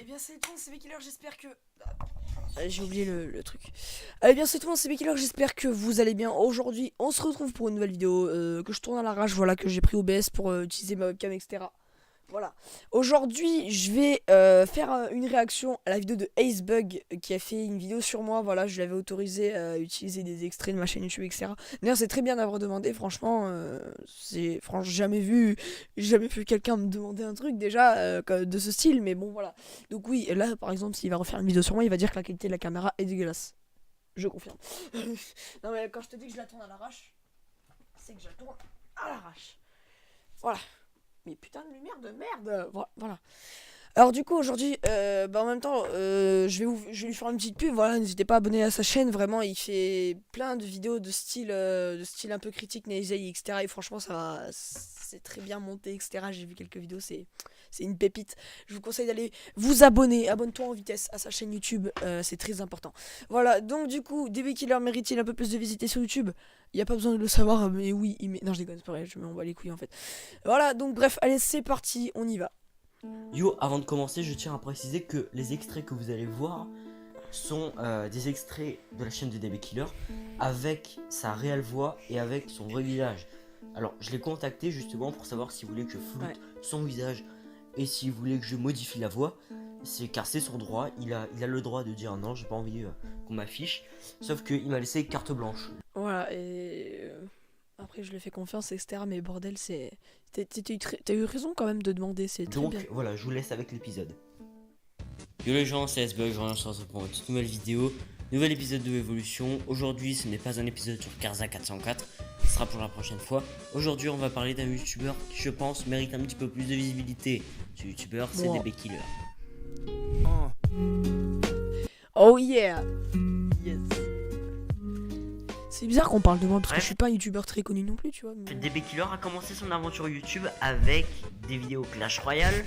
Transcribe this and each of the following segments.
Eh bien c'est tout, c'est Bekiller, j'espère que... J'ai oublié le truc. Eh bien c'est tout, c'est Bekiller, j'espère que vous allez bien. Aujourd'hui, on se retrouve pour une nouvelle vidéo que je tourne à l'arrache, voilà, que j'ai pris OBS pour utiliser ma webcam, etc. Voilà. Aujourd'hui, je vais faire une réaction à la vidéo de Acebug qui a fait une vidéo sur moi. Voilà, je l'avais autorisé à utiliser des extraits de ma chaîne YouTube, etc. D'ailleurs, c'est très bien d'avoir demandé. Franchement, franchement, jamais vu quelqu'un me demander un truc déjà de ce style. Mais bon, voilà. Donc oui, là, par exemple, s'il va refaire une vidéo sur moi, il va dire que la qualité de la caméra est dégueulasse. Je confirme. Non mais quand je te dis que je la tourne à l'arrache, c'est que je la tourne à l'arrache. Voilà. Mais putain de lumière de merde. Voilà. Alors du coup aujourd'hui, en même temps, je vais lui faire une petite pub. Voilà, n'hésitez pas à abonner à sa chaîne. Vraiment, il fait plein de vidéos de style un peu critique, Neizei, etc. Et franchement, c'est très bien monté, etc. J'ai vu quelques vidéos, c'est une pépite. Je vous conseille d'aller vous abonner. Abonne-toi en vitesse à sa chaîne YouTube, c'est très important. Voilà, donc du coup, DB Killer mérite-t-il un peu plus de visites sur YouTube? Il n'y a pas besoin de le savoir, mais oui, non, je déconne, c'est pas vrai, je m'en bats les couilles en fait. Voilà, donc bref, allez, c'est parti, on y va. Yo, avant de commencer, je tiens à préciser que les extraits que vous allez voir sont des extraits de la chaîne de DB Killer avec sa réelle voix et avec son vrai visage. Alors, je l'ai contacté justement pour savoir s'il voulait que je floute son visage et s'il voulait que je modifie la voix. Car c'est son droit, il a le droit de dire non, j'ai pas envie qu'on m'affiche. Sauf qu'il m'a laissé carte blanche. Voilà, et après je lui ai fait confiance, etc. Mais bordel, t'as eu raison quand même de demander, c'est très Donc bien. voilà, je vous laisse avec l'épisode. Yo les gens, c'est Acebug, je reviens sur ce pour une toute nouvelle vidéo. Nouvel épisode de Evolution. Aujourd'hui, ce n'est pas un épisode sur Karza 404, ce sera pour la prochaine fois. Aujourd'hui, on va parler d'un youtubeur qui, je pense, mérite un petit peu plus de visibilité. Ce youtubeur, c'est DB Killer. Oh yeah. Yes. C'est bizarre qu'on parle de moi parce que je suis pas un youtubeur très connu non plus, tu vois. Mais... DB Killer a commencé son aventure YouTube avec des vidéos Clash Royale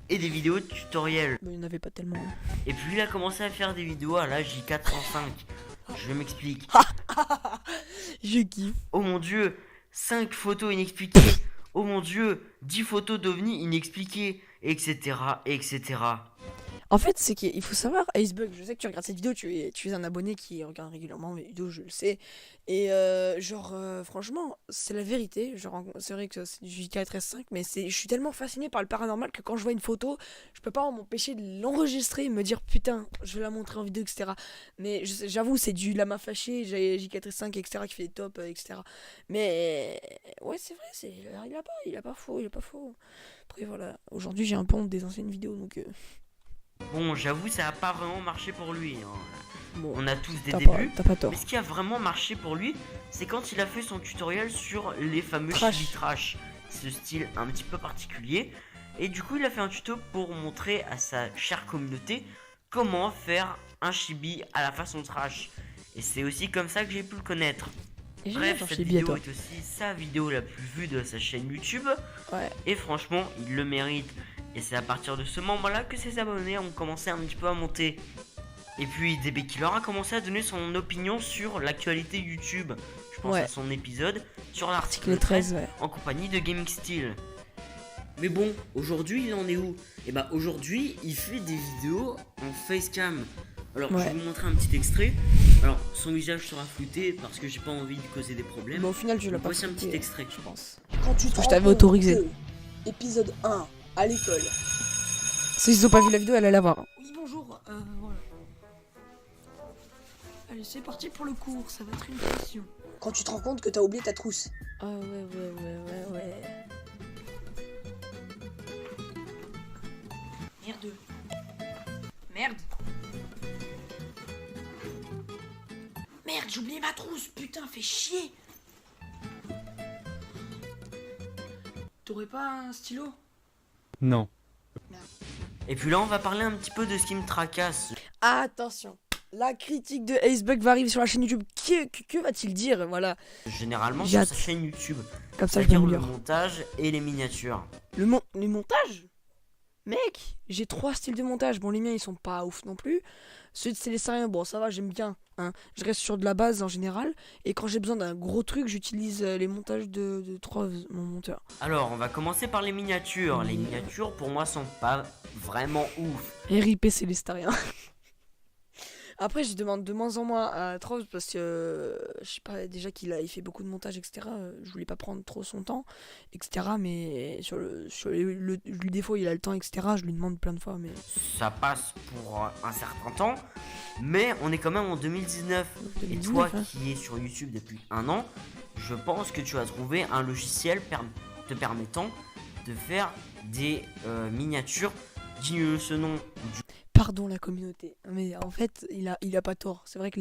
et des vidéos tutoriels. il n'y en avait pas tellement. Et puis il a commencé à faire des vidéos à l'âge J405. Je m'explique. Je kiffe. Oh mon dieu, 5 photos inexpliquées. Oh mon dieu, 10 photos d'OVNI inexpliquées, etc. etc. En fait, c'est qu'il faut savoir, Acebug, je sais que tu regardes cette vidéo, tu es un abonné qui regarde régulièrement mes vidéos, je le sais. Et franchement, c'est la vérité. Genre, c'est vrai que c'est du J4S5, mais je suis tellement fasciné par le paranormal que quand je vois une photo, je peux pas m'empêcher de l'enregistrer et me dire putain, je vais la montrer en vidéo, etc. Mais j'avoue, c'est du lama fâché, j'ai J4S5, etc. qui fait des tops, etc. Mais ouais, c'est vrai, il a pas faux. Après, voilà, aujourd'hui j'ai un peu honte des anciennes vidéos, donc. Bon, j'avoue, ça a pas vraiment marché pour lui. Bon, on a tous des t'as débuts. pas tort. Mais ce qui a vraiment marché pour lui, c'est quand il a fait son tutoriel sur les fameux Trash. chibi trash. Ce style un petit peu particulier. Et du coup, il a fait un tuto pour montrer à sa chère communauté comment faire un chibi à la façon trash. Et c'est aussi comme ça que j'ai pu le connaître. Bref, cette vidéo est aussi sa vidéo la plus vue de sa chaîne YouTube. Ouais. Et franchement, il le mérite. Et c'est à partir de ce moment-là que ses abonnés ont commencé un petit peu à monter. Et puis DB Killer a commencé à donner son opinion sur l'actualité YouTube. Je pense à son épisode sur l'article 13 en compagnie de Gaming Steel. Mais bon, aujourd'hui il en est où? Et bah aujourd'hui il fait des vidéos en facecam. Alors je vais vous montrer un petit extrait. Alors son visage sera flouté parce que j'ai pas envie de causer des problèmes. Mais au final tu l'as pas flouté. Voici un petit extrait, je pense. Quand tu te je t'avais autorisé. Épisode 1 à l'école. Si ils ont pas vu la vidéo, elle allait la voir. Oui bonjour, voilà. Allez c'est parti pour le cours, ça va être une question. Quand tu te rends compte que t'as oublié ta trousse. Ah ouais. Merde, j'ai oublié ma trousse, putain, fais chier. T'aurais pas un stylo? Non. Et puis là on va parler un petit peu de ce qui me tracasse. Attention, la critique de Acebug va arriver sur la chaîne YouTube. Que va-t-il dire? Voilà. Généralement sur sa chaîne YouTube. Comme ça, je C'est-à-dire vais le montage et les miniatures. Les montages? Mec, j'ai 3 styles de montage. Bon, les miens, ils sont pas ouf non plus. Celui de Célestarien, bon, ça va, j'aime bien. Hein. Je reste sur de la base en général. Et quand j'ai besoin d'un gros truc, j'utilise les montages de Troves, mon monteur. Alors, on va commencer par les miniatures. Les miniatures, pour moi, sont pas vraiment ouf. RIP Célestarien. Après, je demande de moins en moins à Troves parce que je sais pas, déjà il fait beaucoup de montage, etc. Je voulais pas prendre trop son temps, etc. Mais lui, des fois, il a le temps, etc. Je lui demande plein de fois, mais. Ça passe pour un certain temps, mais on est quand même en 2019. Et 2019, toi hein. qui es sur YouTube depuis un an, je pense que tu as trouvé un logiciel te permettant de faire des miniatures dignes de ce nom. Pardon la communauté, mais en fait, il a pas tort. C'est vrai que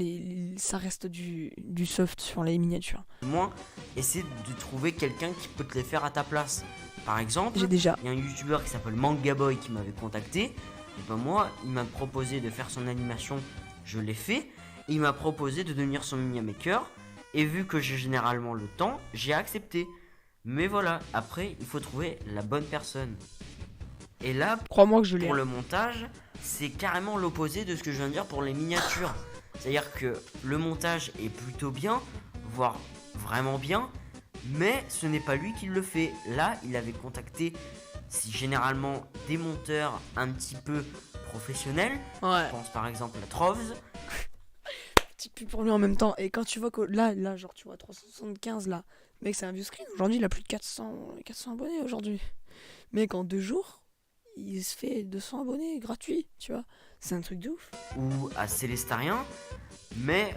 ça reste du soft sur les miniatures. Moins, essaie de trouver quelqu'un qui peut te les faire à ta place. Par exemple, J'ai déjà. il y a un youtubeur qui s'appelle Manga Boy qui m'avait contacté. Et ben moi, il m'a proposé de faire son animation, je l'ai fait. Et il m'a proposé de devenir son mini maker. Et vu que j'ai généralement le temps, j'ai accepté. Mais voilà, après, il faut trouver la bonne personne. Et là, Crois-moi que je l'ai. pour le montage, c'est carrément l'opposé de ce que je viens de dire pour les miniatures. C'est-à-dire que le montage est plutôt bien, voire vraiment bien, mais ce n'est pas lui qui le fait. Là, il avait contacté généralement des monteurs un petit peu professionnels. Ouais. Je pense par exemple à Troves. Petit pub pour lui en même temps. Et quand tu vois que là, genre, tu vois 375 là. Mec, c'est un vieux screen. Aujourd'hui, il a plus de 400 abonnés aujourd'hui. Mec, en 2 jours, il se fait 200 abonnés gratuits, tu vois. C'est un truc de ouf. Ou à Célestarien, mais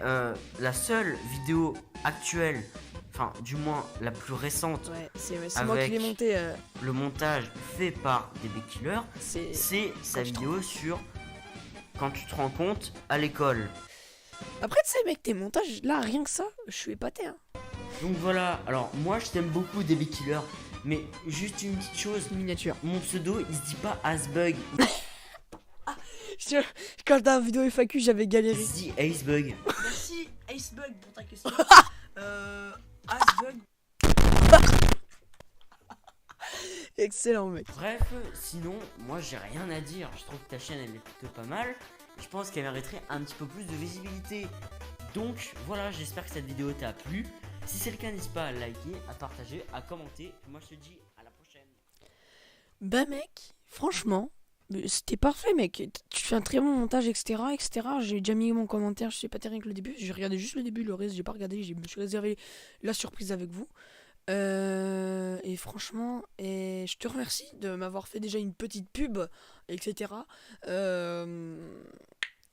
la seule vidéo actuelle, enfin du moins la plus récente, Ouais, c'est moi qui l'ai Avec- monté. le montage fait par DB Killer, C'est. c'est sa Quand tu te vidéo sur quand tu te rends compte à l'école. Après, tu sais, mec, tes montages, là, rien que ça, je suis épaté, hein. Donc voilà, alors moi je t'aime beaucoup DB Killer, mais juste une petite chose, Miniature. mon pseudo il se dit pas Asbug, Quand t'as la vidéo FAQ, j'avais il galéré. se dit Acebug. Merci, Icebug, pour ta question. Icebug. Excellent, mec. Bref, sinon, moi j'ai rien à dire. Je trouve que ta chaîne elle est plutôt pas mal. Je pense qu'elle mériterait un petit peu plus de visibilité. Donc voilà, j'espère que cette vidéo t'a plu. Si c'est le cas, n'hésite pas à liker, à partager, à commenter. Moi je te dis à la prochaine. Bah, mec, franchement, c'était parfait, mec. Tu fais un très bon montage, etc. etc. J'ai déjà mis mon commentaire, je sais pas rien que le début. J'ai regardé juste le début, le reste, j'ai pas regardé. Je me suis réservé la surprise avec vous. Et franchement, je te remercie de m'avoir fait déjà une petite pub, etc.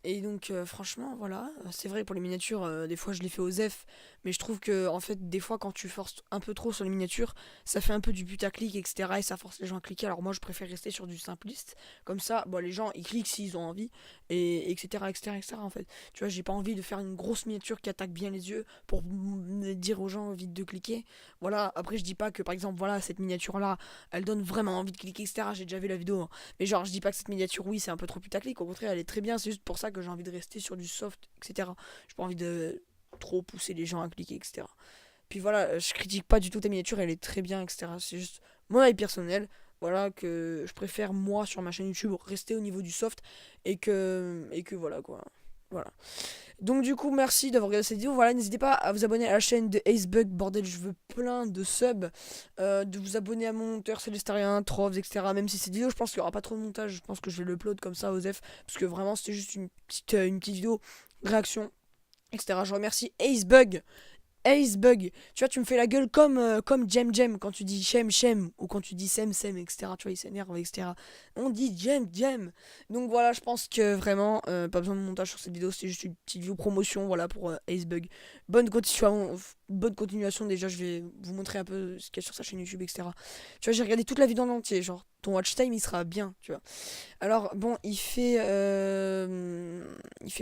Et donc, franchement, voilà. C'est vrai, pour les miniatures, des fois je les fais aux F. Mais je trouve que, en fait, des fois, quand tu forces un peu trop sur les miniatures, ça fait un peu du putaclic, etc. Et ça force les gens à cliquer. Alors, moi, je préfère rester sur du simpliste. Comme ça, bon, les gens, ils cliquent s'ils ont envie. Et etc., etc., etc. En fait, tu vois, j'ai pas envie de faire une grosse miniature qui attaque bien les yeux pour dire aux gens vite de cliquer. Voilà, après, je dis pas que, par exemple, voilà, cette miniature-là, elle donne vraiment envie de cliquer, etc. J'ai déjà vu la vidéo. Hein. Mais genre, je dis pas que cette miniature, oui, c'est un peu trop putaclic. Au contraire, elle est très bien. C'est juste pour ça que j'ai envie de rester sur du soft, etc. J'ai pas envie de trop pousser les gens à cliquer, etc. Puis voilà, je critique pas du tout ta miniature, elle est très bien, etc. C'est juste mon avis personnel. Voilà, que je préfère, moi, sur ma chaîne YouTube, rester au niveau du soft. Et que voilà, quoi. Voilà. Donc du coup, merci d'avoir regardé cette vidéo. Voilà, n'hésitez pas à vous abonner à la chaîne de Acebug. Bordel, je veux plein de subs. De vous abonner à mon monteur Célestarien, Troves, etc. Même si cette vidéo, je pense qu'il n'y aura pas trop de montage. Je pense que je vais l'upload comme ça aux F. Parce que vraiment, c'était juste une petite vidéo de réaction, etc. Je remercie Acebug. Acebug, tu vois, tu me fais la gueule comme Jem quand tu dis Shem ou quand tu dis Sem, etc. Tu vois, il s'énerve, etc. On dit Jem. Donc voilà, je pense que vraiment, pas besoin de montage sur cette vidéo, c'est juste une petite vidéo promotion, voilà, pour Acebug. Bonne continuation, déjà, je vais vous montrer un peu ce qu'il y a sur sa chaîne YouTube, etc. Tu vois, j'ai regardé toute la vidéo en entier, genre, ton watch time, il sera bien, tu vois. Alors, bon, il fait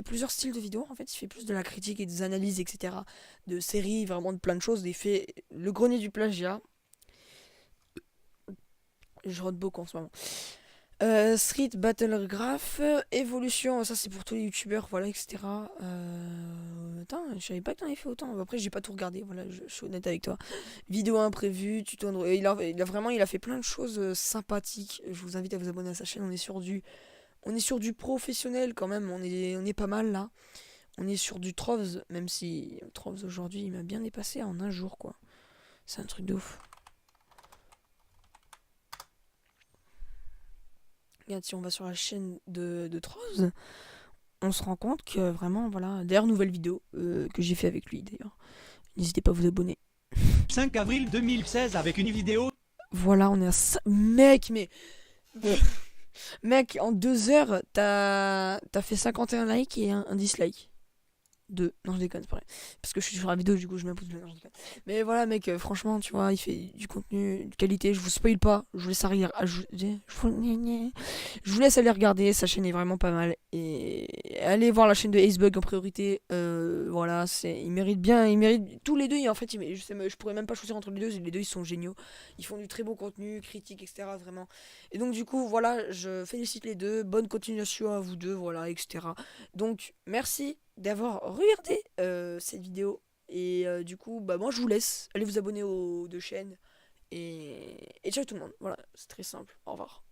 plusieurs styles de vidéos, en fait, il fait plus de la critique et des analyses, etc. De séries, vraiment de plein de choses. Il fait le grenier du plagiat. Je rote beaucoup en ce moment. Street Battle Graph, Evolution, ça c'est pour tous les youtubeurs, voilà, etc. Attends, je savais pas que t'en avais fait autant. Après, j'ai pas tout regardé, voilà, je suis honnête avec toi. Vidéo imprévue, tuto Android. Il a fait plein de choses sympathiques. Je vous invite à vous abonner à sa chaîne. On est sur du professionnel quand même. On est pas mal là. On est sur du Troves, même si Troves aujourd'hui il m'a bien dépassé en un jour quoi. C'est un truc de ouf. Regarde, si on va sur la chaîne de Troves, on se rend compte que vraiment, voilà. D'ailleurs, nouvelle vidéo que j'ai fait avec lui d'ailleurs. N'hésitez pas à vous abonner. 5 avril 2016 avec une vidéo. Voilà, on est à ça. Mec, mais. Mec, en 2 heures, t'as fait 51 likes et un dislike. Non, je déconne, c'est pas vrai. Parce que je suis sur la vidéo, du coup, je m'impose. Non, je déconne. Mais voilà, mec, franchement, tu vois, il fait du contenu de qualité. Je vous spoil pas. Je vous laisse aller, je vous laisse aller regarder. Sa chaîne est vraiment pas mal. Et allez voir la chaîne de Acebug en priorité. Voilà, il mérite bien. Il mérite tous les deux. En fait, je pourrais même pas choisir entre les deux. Les deux, ils sont géniaux. Ils font du très bon contenu, critique, etc. Vraiment. Et donc, du coup, voilà, je félicite les deux. Bonne continuation à vous deux, voilà, etc. Donc, merci d'avoir regardé cette vidéo. Et du coup, bah moi je vous laisse. Allez vous abonner aux deux chaînes. Et ciao tout le monde. Voilà, c'est très simple. Au revoir.